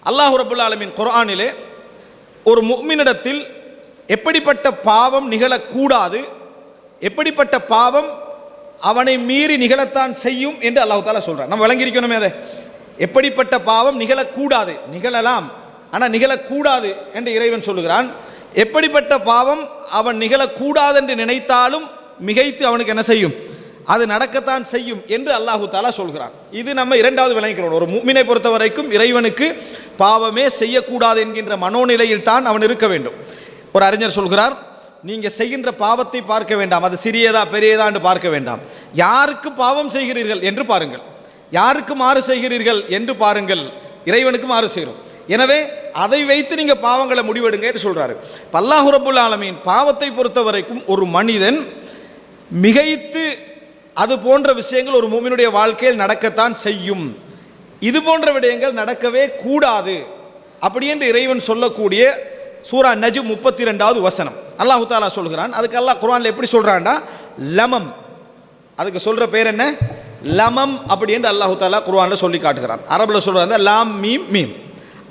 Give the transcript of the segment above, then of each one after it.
அல்லாஹ் ரப்பல் ஆலமீன் குர்ஆனிலே ஒரு முஃமினிடத்தில் எப்படிப்பட்ட பாவம் நிகழக்கூடாது, எப்படிப்பட்ட பாவம் அவனை மீறி நிகழத்தான் செய்யும் என்று அல்லாஹ் தஆலா சொல்றான். நம்ம விளங்கியிருக்கணுமே அதை. எப்படிப்பட்ட பாவம் நிகழக்கூடாது, நிகழலாம் ஆனால் நிகழக்கூடாது என்று இறைவன் சொல்லுகிறான். எப்படிப்பட்ட பாவம் அவன் நிகழக்கூடாது என்று நினைத்தாலும் மிகைத்து அவனுக்கு என்ன செய்யும், அது நடக்கத்தான் செய்யும் என்று அல்லாஹு தஆலா சொல்கிறான். இது நம்ம இரண்டாவது விளங்கிக்கிறோம். ஒரு முஃமினை பொறுத்த வரைக்கும் இறைவனுக்கு பாவமே செய்யக்கூடாது என்கின்ற மனோநிலையில் தான் அவன் இருக்க வேண்டும். ஒரு அறிஞர் சொல்கிறார், நீங்கள் செய்கின்ற பாவத்தை பார்க்க வேண்டாம், அது சிறியதா பெரியதா என்று பார்க்க வேண்டாம், யாருக்கு பாவம் செய்கிறீர்கள் என்று பாருங்கள், யாருக்கு மாறு செய்கிறீர்கள் என்று பாருங்கள். இறைவனுக்கு மாறு செய்கிறோம், எனவே அதை வைத்து நீங்கள் பாவங்களை முடிவெடுங்க என்று சொல்றாரு. அல்லாஹ் ரப்பல் ஆலமீன் பாவத்தை பொறுத்த வரைக்கும் ஒரு மனிதன் மிகைத்து அது போன்ற விஷயங்கள் ஒரு முஃமினுடைய வாழ்க்கையில் நடக்கத்தான் செய்யும், இது போன்ற விடயங்கள் நடக்கவே கூடாது அப்படி என்று இறைவன் சொல்லக்கூடிய சூரா நஜ்ம் 32வது வசனம் அல்லாஹ் தஆலா சொல்கிறான். அதுக்கு அல்லாஹ் குர்ஆன்ல எப்படி சொல்றான்டா, லமம், அதுக்கு சொல்ற பேர் என்ன, லமம் அப்படி என்று அல்லாஹ் தஆலா குர்ஆன்ல சொல்லி காட்டுகிறான். அரபுல சொல்றாங்க லாம் மீம் மீம்,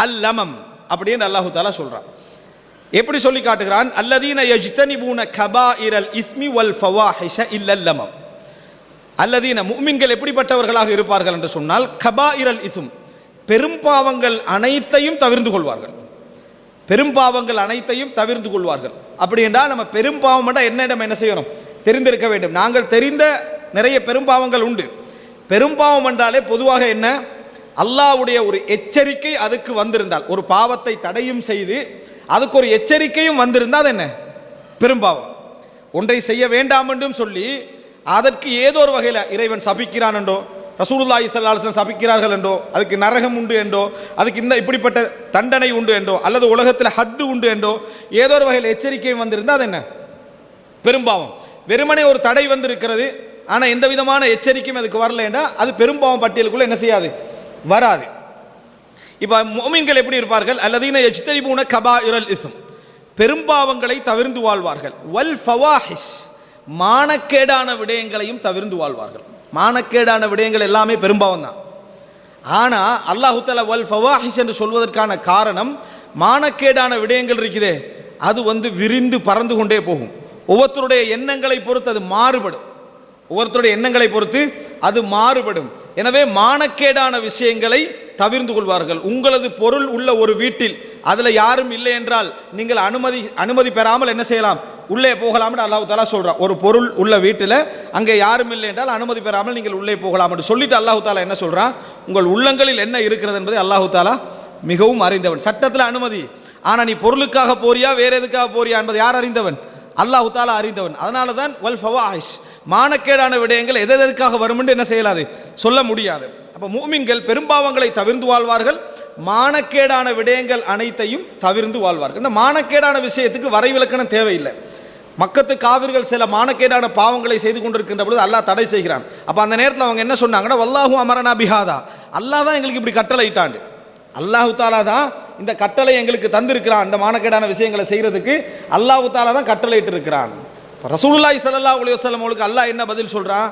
அல் லமம் அப்படி என்று அல்லாஹ் தஆலா சொல்றான். எப்படி சொல்லி காட்டுகிறான், அல்லதீன யஜ்தனிபூன கபாயிரல் இஸ்மி வல் ஃபவாஹிஷ இல்லல் லமம். அல்லதீன முஃமின்கள் எப்படிப்பட்டவர்களாக இருப்பார்கள் என்று சொன்னால், கபாயிரல் இஸ்ம், பெரும் பாவங்கள் அனைத்தையும் தவிர்த்து கொள்வார்கள், பெரும் பாவங்கள் அனைத்தையும் தவிர்த்து கொள்வார்கள். அப்படி என்றால் நம்ம பெரும் பாவம் என்றால் என்ன செய்யணும், தெரிந்திருக்க வேண்டும். நாங்கள் தெரிந்த நிறைய பெரும் பாவங்கள் உண்டு. பெரும் பாவம் என்றாலே பொதுவாக என்ன, அல்லாஹ்வுடைய ஒரு எச்சரிக்கை அதுக்கு வந்திருந்தால், ஒரு பாவத்தை தடையும் செய்து அதுக்கு ஒரு எச்சரிக்கையும் வந்திருந்தால் அது என்ன, பெரும்பாவம். ஒன்றை செய்ய வேண்டாம் என்றும் சொல்லி அதற்கு ஏதோ ஒரு வகையில் இறைவன் சபிக்கிறான் என்றோ, ரசூலுல்லாஹி ஸல்லல்லாஹு அலைஹி வஸல்லம் சபிக்கிறார்கள் என்றோ, அதுக்கு நரகம் உண்டு என்றோ, அதுக்கு இந்த இப்படிப்பட்ட தண்டனை உண்டு என்றோ, அல்லது உலகத்தில் ஹத்து உண்டு என்றோ ஏதோ ஒரு வகையில் எச்சரிக்கையும் வந்திருந்தால் அது என்ன, பெரும்பாவம். வெறுமனே ஒரு தடை வந்திருக்கிறது ஆனால் எந்த விதமான எச்சரிக்கையும் அதுக்கு வரல என்றால் அது பெரும்பாவம் பட்டியலுக்குள்ள என்ன செய்யாது, வராது. இப்போ முஃமின்கள் எப்படி இருப்பார்கள், அல்லதீன யஜ்தனிபூன கபாயிரல் இஸ்ம், பெரும்பாவங்களை தவிர்ந்து வாழ்வார்கள், வல் ஃபவாஹிஷ், மானக்கேடான விடயங்களையும் தவிர்ந்து வாழ்வார்கள். மானக்கேடான விடயங்கள் எல்லாமே பெரும்பாவம் தான். ஆனால் அல்லாஹ் தஆலா வல் ஃபவாஹிஷ் என்று சொல்வதற்கான காரணம், மானக்கேடான விடயங்கள் இருக்குதே அது விரிந்து பறந்து கொண்டே போகும். ஒவ்வொருத்தருடைய எண்ணங்களை பொறுத்து அது மாறுபடும், ஒவ்வொருத்தருடைய எண்ணங்களை பொறுத்து அது மாறுபடும். எனவே மானக்கேடான விஷயங்களை தவிர்ந்து கொள்வார்கள். உங்களது பொருள் உள்ள ஒரு வீட்டில் அதில் யாரும் இல்லை என்றால் நீங்கள் அனுமதி பெறாமல் என்ன செய்யலாம், உள்ளே போகலாம் என்று அல்லாஹ் தஆலா சொல்றான். ஒரு பொருள் உள்ள வீட்டில் அங்கே யாரும் இல்லை என்றால் அனுமதி பெறாமல் நீங்கள் உள்ளே போகலாம் என்று சொல்லிட்டு அல்லாஹ் தஆலா என்ன சொல்றான், உங்கள் உள்ளங்களில் என்ன இருக்கிறது என்பதை அல்லாஹ் தஆலா மிகவும் அறிந்தவன். சட்டத்தில் அனுமதி, ஆனால் நீ பொருளுக்காக போறியா வேற எதுக்காக போறியா என்பதை யார் அறிந்தவன், அல்லாஹ் தஆலா அறிந்தவன். அதனால தான் வல் ஃபவாஹிஷ், மானக்கேடான விடயங்கள் எதற்காக வரும் என்று என்ன செய்யலாது, சொல்ல முடியாது. அப்போ முஃமின்கள் பெரும்பாவங்களை தவிர்ந்து வாழ்வார்கள், மானக்கேடான விடயங்கள் அனைத்தையும் தவிர்ந்து வாழ்வார்கள். இந்த மானக்கேடான விஷயத்துக்கு வரைவிலக்கணம் தேவையில்லை. மக்கத்து காவிர்கள் சில மானக்கேடான பாவங்களை செய்து கொண்டிருக்கின்ற பொழுது அல்லாஹ் தடை செய்கிறான். அப்போ அந்த நேரத்தில் அவங்க என்ன சொன்னாங்கன்னா, வல்லாஹு அமரனா பிஹாதா, அல்லாஹ் தான் எங்களுக்கு இப்படி கட்டளை இட்டாண்டு, அல்லாஹு தஆலா தான் இந்த கட்டளை எங்களுக்கு தந்திருக்கிறான். இந்த மானக்கேடான விஷயங்களை செய்யறதுக்கு அல்லாஹு தஆலா தான் கட்டளை இட்டிருக்கிறான். ரசூலுல்லாஹி ஸல்லல்லாஹு அலைஹி வஸல்லம் அவங்களுக்கு அல்லாஹ் என்ன பதில் சொல்றான்,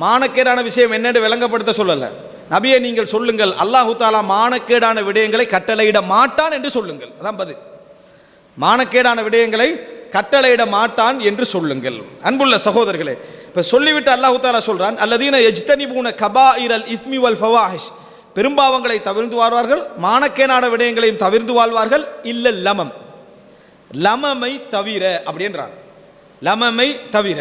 மானக்கேடான விஷயம் என்னென்று விளங்கப்படுத்த சொல்லலை, நபியே நீங்கள் சொல்லுங்கள், அல்லாஹு தஆலா மானக்கேடான விடயங்களை கட்டளையிட மாட்டான் என்று சொல்லுங்கள். அதான் பதில், மானக்கேடான விடயங்களை கட்டளையிட மாட்டான் என்று சொல்லுங்கள். அன்புள்ள சகோதரர்களே, இப்போ சொல்லிவிட்டு அல்லாஹு தஆலா சொல்றான், அல்லதீன யஜ்தனிபூன கபாயிரல் இஸ்மி வல் ஃபவாஹிஷ், பெரும்பாவங்களை தவிர்த்து வாழ்வார்கள், மானக்கேடான விடயங்களையும் தவிர்த்து வாழ்வார்கள், இல்ல லமம், லமமை தவிர அப்படின்றான். லமமை தவிர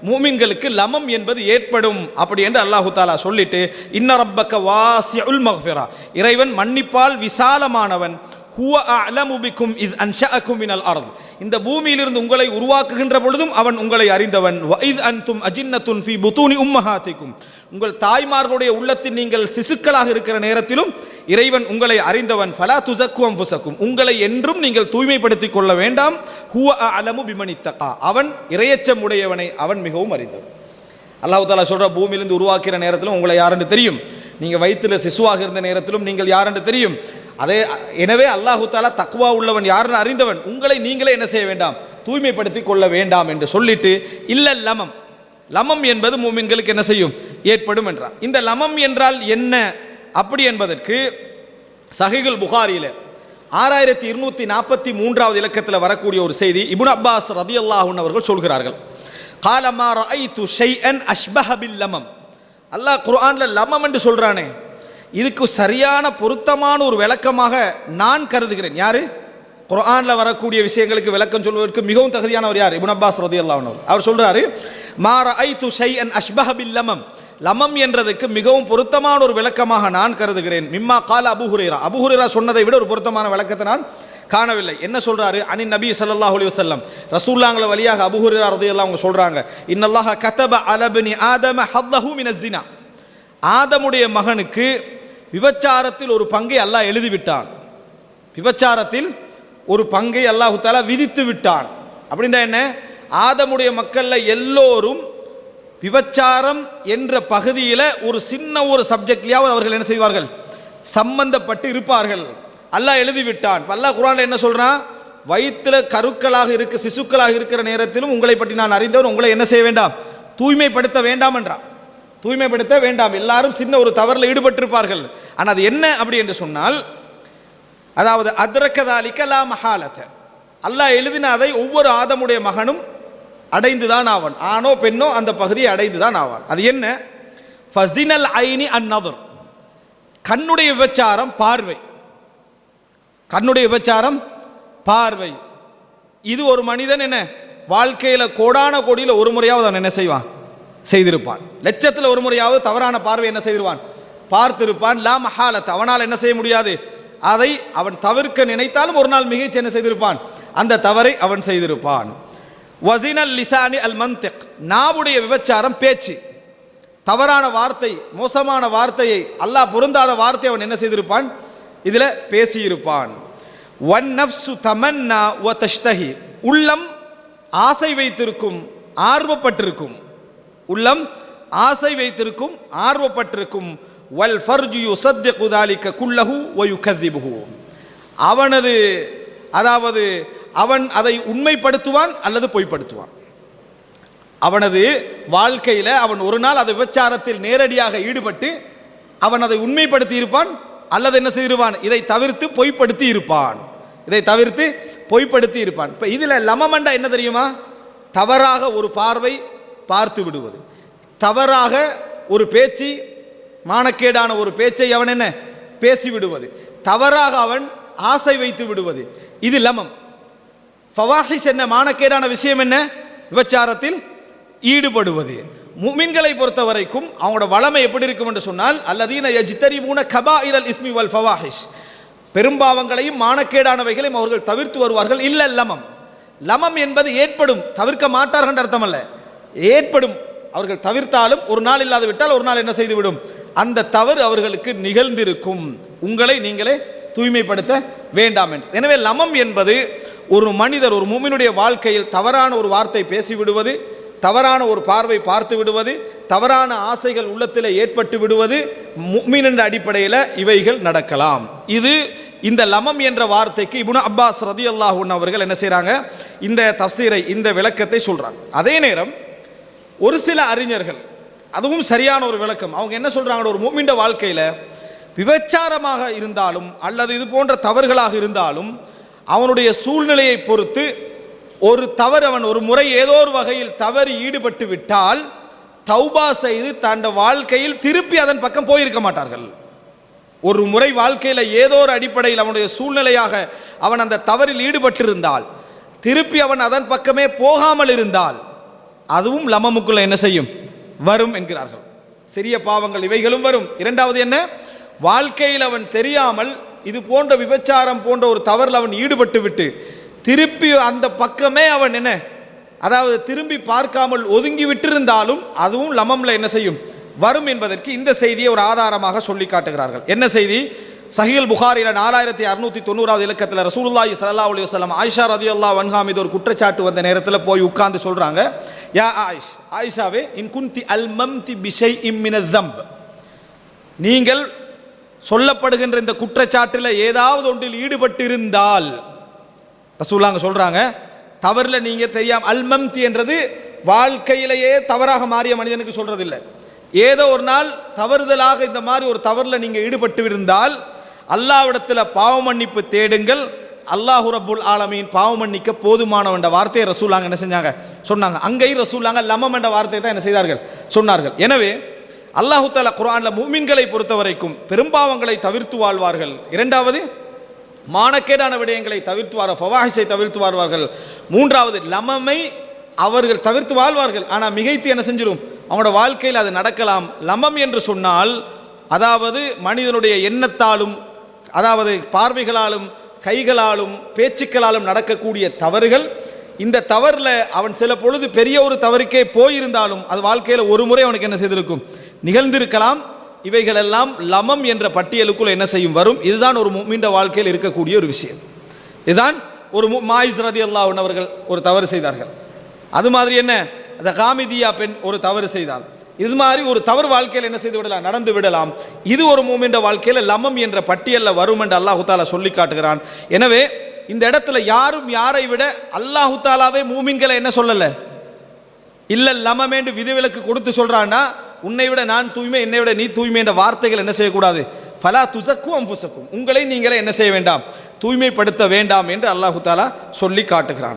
மூமின்களுக்கு லமம் என்பது ஏற்படும் அப்படி என்று அல்லாஹு தஆலா சொல்லிட்டு, இன்ன ரப்பக வாசிஉல் மக்ஃபிரா, இறைவன் மன்னிப்பால் விசாலமானவன், ஹுவ அஅலமு பிக்கும் இஸ் அன்ஷஅக்கும் மினல் அர்த், இந்த பூமியிலிருந்து உங்களை உருவாக்குகின்ற பொழுதும் அவன் உங்களை அறிந்தவன், வ இஸ் அன்தும் அஜின்னத்துன் ஃபீ புதூனி உம்மஹாத்திக்கும், உங்கள் தாய்மார்களுடைய உள்ளத்தில் நீங்கள் சிசுக்களாக இருக்கிற நேரத்திலும் இறைவன் உங்களை அறிந்தவன், ஃபலா துஸக்கு அன்ஃபுஸக்கும், உங்களை என்றும் நீங்கள் தூய்மைப்படுத்திக் கொள்ள வேண்டாம், ஹுவ அஅலமு பிமனித்தகா, அவன் இறையச்சம் உடையவனை அவன் மிகவும் அறிந்தவன். அல்லாஹ் தஆலா சொல்ற, பூமியிலிருந்து உருவாக்கிற நேரத்திலும் உங்களை யாரென்று தெரியும், நீங்கள் வயிற்றில் சிசுவாக இருந்த நேரத்திலும் நீங்கள் யாரென்று தெரியும். அதே எனவே அல்லாஹு தஆலா தக்வா உள்ளவன் யாருன்னு அறிந்தவன், உங்களை நீங்களே என்ன செய்ய வேண்டாம், தூய்மைப்படுத்தி கொள்ள வேண்டாம் என்று சொல்லிட்டு, இல்ல லமம், லமம் என்பது மூமின்களுக்கு என்ன செய்யும், ஏற்படும் என்றார். இந்த லமம் என்றால் என்ன அப்படி என்பதற்கு சஹீஹுல் புகாரியில 6243வது இலக்கத்தில் வரக்கூடிய ஒரு செய்தி. இப்னு அப்பாஸ் ரலியல்லாஹு அன்ஹு அவர்கள் சொல்கிறார்கள், قال ما رأيت شيئا أشبه باللمم. அல்லாஹ் குர்ஆன்ல லமம் என்று சொல்றானே, இதுக்கு சரியான பொருத்தமான ஒரு விளக்கமாக நான் கருதுகிறேன். யாரு? குர்ஆன்ல வரக்கூடிய விஷயங்களுக்கு விளக்கம் சொல்வதற்கு மிகவும் தகுதியானவர் யார்? இப்னு அப்பாஸ் ரலியல்லாஹு அன்ஹு. அவர் சொல்றாரு, மா ரஅய்து ஷைஅன் அஷ்பஹ பில்லமம். லமம் என்றதுக்கு மிகவும் பொருத்தமான ஒரு விளக்கமாக நான் கருதுகிறேன். மிம்மா கால அபூ ஹுரைரா. அபூ ஹுரைரா சொன்னதை விட ஒரு பொருத்தமான விளக்கத்தை நான் காணவில்லை. என்ன சொல்றாரு? அனி நபி ஸல்லல்லாஹு அலைஹி வஸல்லம், ரசூலுல்லாஹ்ங்கள வழியாக அபூ ஹுரைரா ரலியல்லாஹு அன்ஹு சொல்றாங்க, இன்னல்லாஹ கதப அலா இப்னி ஆதம ஹத்தஹு மினஸ் ஸினா. ஆதமுடைய மகனுக்கு விபச்சாரத்தில் ஒரு பங்கை அல்லாஹ் எழுதி விட்டான். விபச்சாரத்தில் ஒரு பங்கை அல்லாஹ் தஆலா விதித்து விட்டான். அப்படின்னா என்ன? ஆதமுடைய மக்கள்ல எல்லோரும் விபச்சாரம் என்ற பகுதியில் ஒரு சின்ன ஒரு சப்ஜெக்ட்லயாவது அவர்கள் என்ன செய்வார்கள்? சம்பந்தப்பட்டு இருப்பார்கள். அல்லாஹ் எழுதிவிட்டான். அல்லாஹ் குர்ஆன்ல என்ன சொல்றான்? வயிற்றுல கருக்களாக இருக்கு, சிசுக்களாக இருக்கிற நேரத்திலும் உங்களை பற்றி நான் அறிந்தவன், உங்களை என்ன செய்ய வேண்டாம்? தூய்மைப்படுத்த வேண்டாம் என்றான். தூய்மைப்படுத்த வேண்டாம். எல்லாரும் சின்ன ஒரு தவறில் ஈடுபட்டிருப்பார்கள். ஆனால் அது என்ன அப்படி என்று சொன்னால், அதாவது அத்ரக்கதாலிக்க லா மஹாலத, அல்லாஹ் எழுதின அதை ஒவ்வொரு ஆதமுடைய மகனும் அடைந்துதான் ஆவான். ஆணோ பெண்ணோ அந்த பகுதியை அடைந்துதான் ஆவான். அது என்ன? ஃபஸினல் ஐனி அந்நதர், கண்ணுடைய விபச்சாரம் பார்வை. கண்ணுடைய விபச்சாரம் பார்வை. இது ஒரு மனிதன் என்ன வாழ்க்கையில் கோடான கோடியில் ஒரு முறையாவது அவன் என்ன செய்வான்? செய்திருப்பான். லட்சத்தில் ஒரு முறையாவது தவறான பார்வை என்ன செய்திருவான்? பார்த்திருப்பான். லா மஹாலத், அவனால் என்ன செய்ய முடியாது? அதை அவன் தவிர்க்க நினைத்தாலும் ஒரு நாள் மிகச் என்ன செய்திருப்பான்? அந்த தவறை அவன் செய்திருப்பான். வஸினல் லிசானி அல் மன்திக், நாவுடைய விபச்சாரம் பேச்சு. தவறான வார்த்தை, மோசமான வார்த்தையை, அல்லாஹ் பொருந்தாத வார்த்தை அவன் என்ன செய்திருப்பான்? இதில் பேசியிருப்பான். வன் நஃப்சு தமன்னா வ தஷ்தஹி, உள்ளம் ஆசை வைத்திருக்கும், ஆர்வப்பட்டிருக்கும். உள்ளம் ஆசை வைத்திருக்கும், ஆர்வப்பட்டிருக்கும். வல் ஃபர்ஜு யுஸத்திகு ذلك குல்லஹு வ யுகذிபுஹு, அவனது அதாவது அவன் அதை உண்மைப்படுத்துவான் அல்லது பொய்ப்படுத்துவான். அவனது வாழ்க்கையில் அவன் ஒரு நாள் அது விபச்சாரத்தில் நேரடியாக ஈடுபட்டு அவன் அதை உண்மைப்படுத்தி இருப்பான் அல்லது என்ன செய்திருப்பான்? இதை தவிர்த்து பொய்ப்படுத்தி இருப்பான். இதை தவிர்த்து பொய்ப்படுத்தி இருப்பான். இப்போ இதில் லமமண்டா என்ன தெரியுமா? தவறாக ஒரு பார்வை பார்த்து விடுவது, தவறாக ஒரு பேச்சு, மானக்கேடான ஒரு பேச்சை அவன் என்ன பேசி விடுவது, தவறாக அவன் ஆசை வைத்து விடுவது, இது லமம். ஃபவாஹிஷ் என்ன? மானக்கேடான விஷயம் என்ன? விபச்சாரத்தில் ஈடுபடுவது. முஃமின்களை பொறுத்த வரைக்கும் அவங்களோட வளமை எப்படி இருக்கும் என்று சொன்னால், அல்லதீன யஜ்தரிபூன கபாயிரல் இஸ்மி வல் ஃபவாஹிஷ், பெரும்பாவங்களையும் மானக்கேடானவைகளையும் அவர்கள் தவிர்த்து வருவார்கள். இல்ல லமம், லமம் என்பது ஏற்படும், தவிர்க்க மாட்டார்கள் என்ற அர்த்தம் அல்ல. ஏற்படும், அவர்கள் தவிர்த்தாலும் ஒரு நாள் இல்லாது விட்டால் ஒரு நாள் என்ன செய்துவிடும்? அந்த தவறு அவர்களுக்கு நிகழ்ந்திருக்கும். உங்களை நீங்களே தூய்மைப்படுத்த வேண்டாம் என்று. எனவே லமம் என்பது ஒரு மனிதர், ஒரு முஃமினுடைய வாழ்க்கையில் தவறான ஒரு வார்த்தை பேசிவிடுவது, தவறான ஒரு பார்வை பார்த்து விடுவது, தவறான ஆசைகள் உள்ளத்தில் ஏற்பட்டு விடுவது, முஃமின் என்ற அடிப்படையில் இவைகள் நடக்கலாம். இது இந்த லமம் என்ற வார்த்தைக்கு இப்னு அப்பாஸ் ரலியல்லாஹு அன்ஹு அவர்கள் என்ன செய்கிறாங்க? இந்த தஃசீரை, இந்த விளக்கத்தை சொல்கிறாங்க. அதே நேரம் ஒரு சில அறிஞர்கள், அதுவும் சரியான ஒரு விளக்கம், அவங்க என்ன சொல்கிறாங்க? ஒரு முஃமின் வாழ்க்கையில் விபச்சாரமாக இருந்தாலும் அல்லது இது போன்ற தவறுகளாக இருந்தாலும் அவனுடைய சூழ்நிலையை பொறுத்து ஒரு தவறு, அவன் ஒரு முறை ஏதோ ஒரு வகையில் தவறி ஈடுபட்டு விட்டால் தௌபா செய்து தன் வாழ்க்கையில் திருப்பி அதன் பக்கம் போயிருக்க மாட்டார்கள். ஒரு முறை வாழ்க்கையில் ஏதோ ஒரு அடிப்படையில் அவனுடைய சூழ்நிலையாக அவன் அந்த தவறில் ஈடுபட்டிருந்தால் திருப்பி அவன் அதன் பக்கமே போகாமல் இருந்தால் அதுவும் லமமுக்குள்ள என்ன செய்யும்? வரும் என்கிறார்கள். சிறிய பாவங்கள் இவைகளும் வரும். இரண்டாவது என்ன? வாழ்க்கையில் அவன் தெரியாமல் இது போன்ற விபச்சாரம் போன்ற ஒரு தவறில் அவன் ஈடுபட்டு விட்டு திருப்பி அந்த பக்கமே அவன் என்ன, அதாவது திரும்பி பார்க்காமல் ஒதுங்கி விட்டிருந்தாலும் அதுவும் லமம்ல என்ன செய்யும்? வரும் என்பதற்கு இந்த செய்தியை ஒரு ஆதாரமாக சொல்லி காட்டுகிறார்கள். என்ன செய்தி? சஹீல் புகாரில 4690வது இலக்கத்தில் ரசூலுல்லாஹி ஸல்லல்லாஹு அலைஹி வஸல்லம் ஆயிஷா ரலியல்லாஹு அன்ஹா மீது ஒரு குற்றச்சாட்டு வந்த நேரத்தில் போய் உட்கார்ந்து சொல்றாங்க, யா ஆயிஷாவே, இன் குன்தி அல்மம்தி பிஷைஇம் மினல் ஸம்ப், நீங்கள் சொல்லப்படுகின்ற இந்த குற்றச்சாட்டில் ஏதாவது ஒன்றில் ஈடுபட்டிருந்தால், ரசூலுல்லாஹ் சொல்றாங்க, தவறில் நீங்க தெரியாம, அல்மம்தி என்றது வாழ்க்கையிலேயே தவறாக மாறிய மனிதனுக்கு சொல்றது இல்லை, ஏதோ ஒரு நாள் தவறுதலாக இந்த மாதிரி ஒரு தவறில் நீங்க ஈடுபட்டு இருந்தால் அல்லாஹ்விடத்தில் பாவ மன்னிப்பு தேடுங்கள், அல்லாஹு ரப்புல் ஆலமீன் பாவ மன்னிக்க போதுமானவன் என்ற வார்த்தையை ரசூலாங்க என்ன செஞ்சாங்க சொன்னாங்க. அங்கேயும் ரசூலாங்க லமம் என்ற வார்த்தையை தான் என்ன செய்தார்கள் சொன்னார்கள். எனவே அல்லாஹு தஆலா குர்ஆனில் முஃமின்களை பொறுத்த வரைக்கும் பெரும்பாவங்களை தவிர்த்து வாழ்வார்கள். இரண்டாவது மானக்கேடான விடயங்களை தவிர்த்து ஃபவாஹிஷை தவிர்த்து வாழ்வார்கள். மூன்றாவது லமமை அவர்கள் தவிர்த்து வாழ்வார்கள். ஆனால் மிகைத்து என்ன செஞ்சிடும், அவங்களோட வாழ்க்கையில் அது நடக்கலாம். லமம் என்று சொன்னால் அதாவது மனிதனுடைய எண்ணத்தாலும் அதாவது பார்வைகளாலும் கைகளாலும் பேச்சுக்களாலும் நடக்கக்கூடிய தவறுகள். இந்த தவறில் அவன் சில பொழுது பெரிய ஒரு தவறுக்கே போயிருந்தாலும் அது வாழ்க்கையில் ஒரு முறை அவனுக்கு என்ன செய்திருக்கும், நிகழ்ந்திருக்கலாம். இவைகளெல்லாம் லமம் என்ற பட்டியலுக்குள் என்ன செய்யும் வரும். இதுதான் ஒரு முஃமின் வாழ்க்கையில் இருக்கக்கூடிய ஒரு விஷயம். இதுதான் ஒரு மாயிஸ் ரலியல்லாஹு அன்ஹு அவர்கள் ஒரு தவறு செய்தார்கள். அது மாதிரி என்ன, அந்த காமிதியா பெண் ஒரு தவறு செய்தால் இது மாதிரி ஒரு தவறு வாழ்க்கையில் என்ன செய்து விடலாம், நடந்து விடலாம். இது ஒரு முஃமின் வாழ்க்கையில் லமம் என்ற பட்டியலில் வரும் என்று அல்லாஹு தஆலா சொல்லி காட்டுகிறான். எனவே இந்த இடத்துல யாரும் யாரை விட அல்லாஹு தஆலாவே மூமின்களை என்ன சொல்லலை, இல்ல லமம் என்று விதிவிலக்கு கொடுத்து சொல்றான்னா உன்னை விட நான் தூய்மை, என்னை விட நீ தூய்மை என்ற வார்த்தைகள் என்ன செய்யக்கூடாது. ஃபலா துஸக்கு அன்ஃபுஸக்கும், உங்களை நீங்களே என்ன செய்ய வேண்டாம், தூய்மைப்படுத்த வேண்டாம் என்று அல்லாஹு தஆலா சொல்லி காட்டுகிறான்.